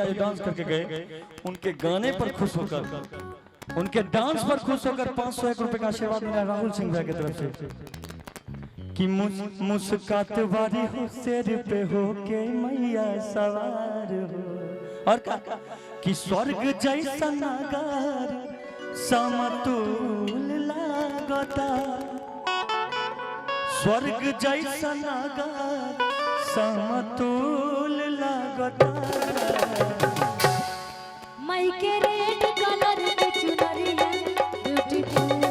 आज डांस करके गए, उनके गाने पर खुश होकर, उनके डांस पर खुश होकर 501 रुपए का आशीर्वाद मिला राहुल सिंह भाई की तरफ से कि मुस्कात वारी हो सिर पे हो के मैया सवार हो, और कि स्वर्ग जैसा नगर समतुल लागता, स्वर्ग जैसा नगर समतुल लागता। मई के रेड कलर के चुनरिया ब्यूटीफुल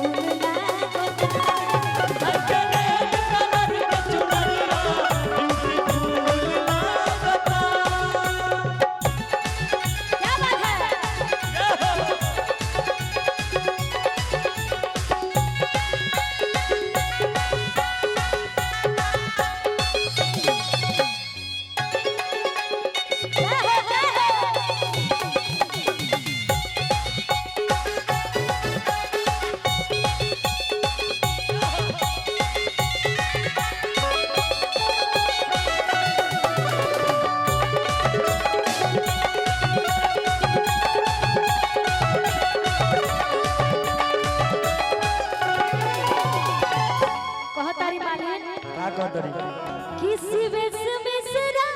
किसी वेश मिश्रा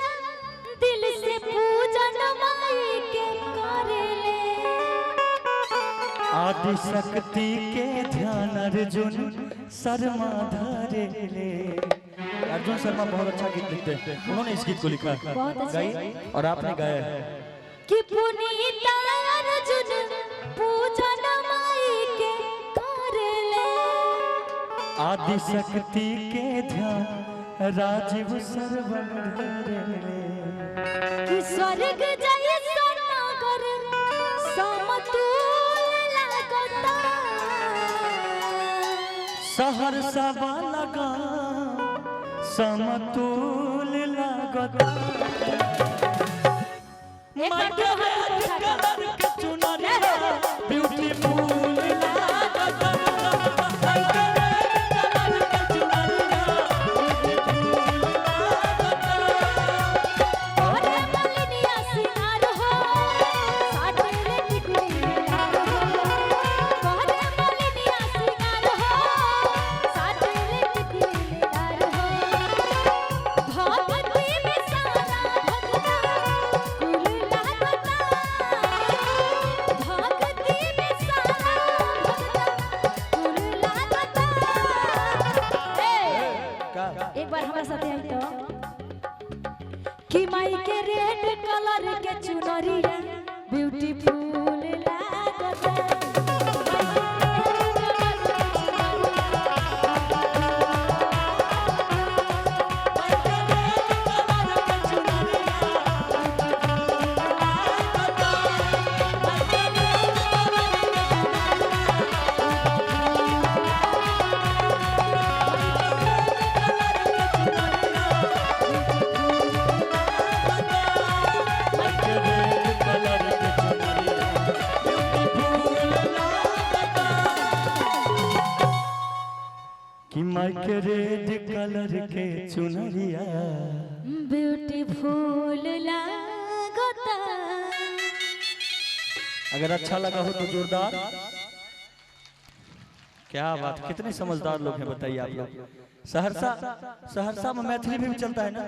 दिल से पूजन माई के करेले, आदि शक्ति के ध्यान अर्जुन शर्मा धरेले। अर्जुन शर्मा बहुत अच्छा गीत लिखते हैं, उन्होंने इस गीत को लिखा है, गाई और आपने गाया है कि पुनीत अर्जुन पूजन माई के करेले, आदि शक्ति के ध्यान राजीव सर्वम धरेले, कि स्वर्ग जैसा नगर समतुल लागता, सहरसा वाला गाँव समतुल लागता। ब्यूटीफुल एक बार हमारे साथ आई तो कि माई के रेड कलर के चुनरिया ब्यूटीफुल लागता। कि माई के रेड कलर के चुनरिया ब्यूटीफुल लागता। अगर अच्छा लगा हो तो जोरदार। क्या बात, कितने समझदार लोग हैं बताइए आप लोग। सहरसा में मैथिली भी चलता है ना।